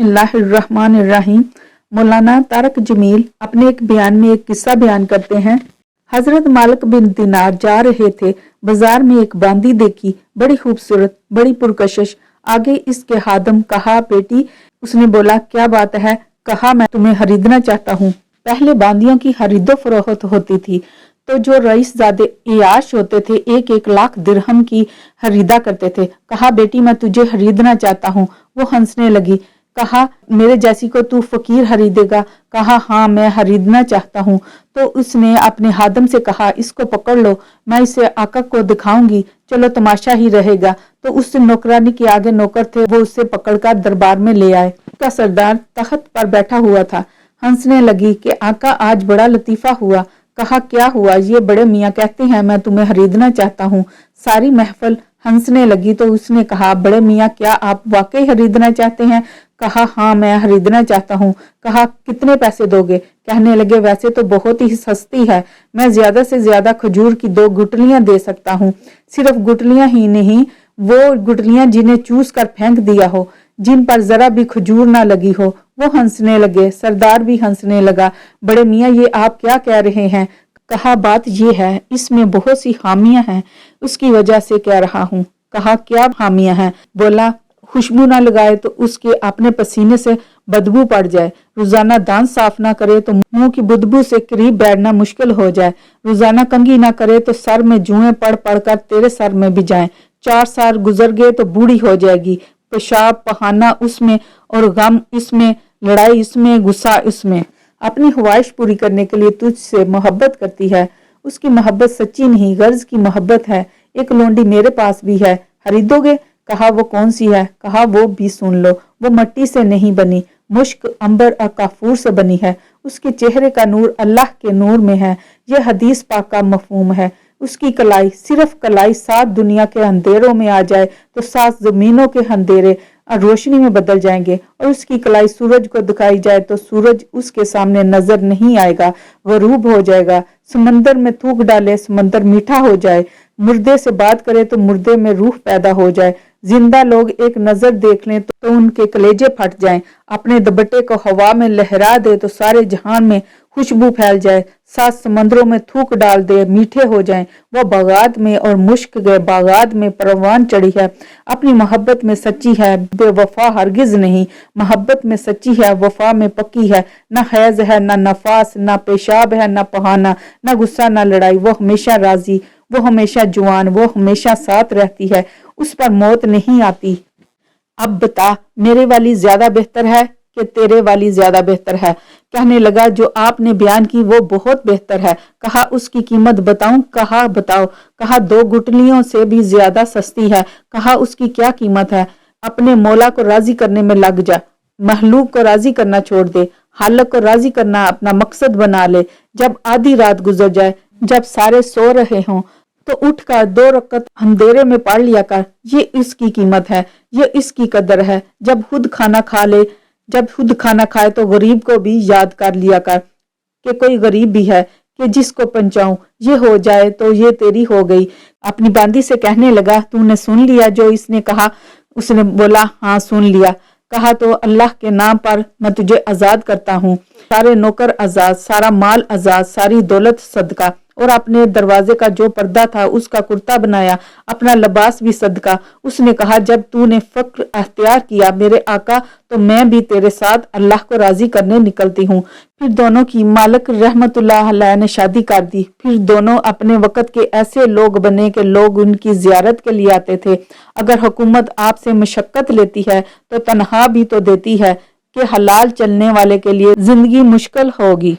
बिस्मिल्लाह अर्रहमान अर्रहीम। मौलाना तारक जमील अपने एक बयान में एक किस्सा बयान करते हैं। हजरत मालिक बिन दिनार जा रहे थे, बाजार में एक बांदी देखी, बड़ी खूबसूरत, बड़ी पुरकशिश। आगे इसके हादम कहा, बेटी। उसने बोला, क्या बात है? कहा, मैं तुम्हें खरीदना चाहता हूँ। पहले बांदियों की खरीदो फरोख्त होती थी तो जो रईसजादे इयाश होते थे 1-1 लाख दिरहम की खरीदा करते थे। कहा, बेटी मैं तुझे खरीदना चाहता हूँ। वो हंसने लगी। कहा, मेरे जैसी को तू फकीर खरीदेगा? कहा, हाँ मैं खरीदना चाहता हूँ। तो उसने अपने हादम से कहा, इसको पकड़ लो, मैं इसे आका को दिखाऊंगी, चलो तमाशा ही रहेगा। तो उस नौकरानी के आगे नौकर थे, वो उसे पकड़कर दरबार में ले आए। उसका सरदार तख्त पर बैठा हुआ था। हंसने लगी कि आका आज बड़ा लतीफा हुआ। कहा, क्या हुआ? ये बड़े मियाँ कहते हैं मैं तुम्हें खरीदना चाहता हूँ। सारी महफिल हंसने लगी। तो उसने कहा, बड़े मियाँ क्या आप वाकई खरीदना चाहते हैं? कहा, हाँ मैं खरीदना चाहता हूँ। कहा, कितने पैसे दोगे? कहने लगे, वैसे तो बहुत ही सस्ती है, मैं ज्यादा से ज्यादा खजूर की 2 गुटलियां दे सकता हूँ। सिर्फ गुटलियां ही नहीं, वो गुटलियां जिन्हें चूस कर फेंक दिया हो, जिन पर जरा भी खजूर ना लगी हो। वो हंसने लगे। सरदार भी हंसने लगा। बड़े मियाँ ये आप क्या कह रहे हैं? कहा, बात ये है, इसमें बहुत सी खामियां हैं, उसकी वजह से कह रहा हूँ। कहा, क्या खामियां हैं? बोला, खुशबू ना लगाए तो उसके अपने पसीने से बदबू पड़ जाए, रोजाना दांत साफ ना करे तो मुंह की बदबू से करीब बैठना मुश्किल हो जाए, रोजाना कंघी ना करे तो सर में जुएं पड़ पड़ कर तेरे सर में भी जाएं, 4 साल गुजर गए तो बूढ़ी हो जाएगी, पेशाब पहाना उसमें और गम इसमें, लड़ाई इसमें, गुस्सा इसमें। अपनी ख्वाहिश पूरी करने के लिए तुझसे मोहब्बत करती है। उसकी मोहब्बत सच्ची नहीं, गर्ज की मोहब्बत है। एक लोंडी मेरे पास भी है, खरीदोगे? कहा, वो कौन सी है? कहा, वो भी सुन लो। वो मट्टी से नहीं बनी, मुश्क, अंबर और काफूर से बनी है। उसके चेहरे का नूर अल्लाह के नूर में है। यह हदीस पाक का मफहूम है। उसकी कलाई, सिर्फ कलाई 7 दुनिया के अंधेरों में आ जाए तो 7 जमीनों के अंधेरे रोशनी में बदल जाएंगे, और उसकी कलाई सूरज को दिखाई जाए तो सूरज उसके सामने नजर नहीं आएगा, गरूब हो जाएगा। समंदर में थूक डाले, समंदर मीठा हो जाए। मुर्दे से बात करे तो मुर्दे में रूह पैदा हो जाए। जिंदा लोग एक नजर देख लें तो उनके कलेजे फट जाएं। अपने दुपट्टे को हवा में लहरा दे तो सारे जहान में खुशबू फैल जाए। 7 समंदरों में थूक डाल दे, मीठे हो जाएं। वह बागात में और मुश्क गए बागात में परवान चढ़ी है। अपनी मोहब्बत में सच्ची है, बेवफा हरगिज नहीं। मोहब्बत में सच्ची है, वफा में पक्की है। न हैज है, न नफास, न पेशाब है, न पहाना, न गुस्सा, न लड़ाई। वो हमेशा राजी, वो हमेशा जुआन, वो हमेशा साथ रहती है, उस पर मौत नहीं आती। अब बता, मेरे वाली ज्यादा बेहतर है कि तेरे वाली ज्यादा बेहतर है? कहने लगा, जो आपने बयान की वो बहुत बेहतर है। कहा, उसकी कीमत बताऊं? कहा, बताओ। कहा, 2 गुटलियों से भी ज्यादा सस्ती है। कहा, उसकी क्या कीमत है? अपने मौला को राजी करने में लग जा, महलूक को राजी करना छोड़ दे, हालक को राजी करना अपना मकसद बना ले। जब आधी रात गुजर जाए, जब सारे सो रहे हों, तो उठकर 2 रकत अंधेरे में पढ़ लिया कर। ये इसकी कीमत है, ये इसकी कदर है। जब खुद खाना खा ले, जब खुद खाना खाए तो गरीब को भी याद कर लिया कर कि कोई गरीब भी है कि जिसको पहुंचाऊं। ये हो जाए तो ये तेरी हो गई। अपनी बांदी से कहने लगा, तूने सुन लिया जो इसने कहा? उसने बोला, हाँ सुन लिया। कहा, तो अल्लाह के नाम पर मैं तुझे आजाद करता हूँ। सारे नौकर आजाद, सारा माल आजाद, सारी दौलत सदका, और अपने दरवाजे का जो पर्दा था उसका कुर्ता बनाया, अपना लिबास भी सदका। उसने कहा, जब तूने फक्र अख्तियार किया मेरे आका, तो मैं भी तेरे साथ अल्लाह को राजी करने निकलती हूँ। फिर दोनों की मालिक रहमतुल्लाह अलैह ने शादी कर दी। फिर दोनों अपने वक़्त के ऐसे लोग बने कि लोग उनकी जियारत के लिए आते थे। अगर हुकूमत आपसे मशक्कत लेती है तो तनहा भी तो देती है कि हलाल चलने वाले के लिए जिंदगी मुश्किल होगी।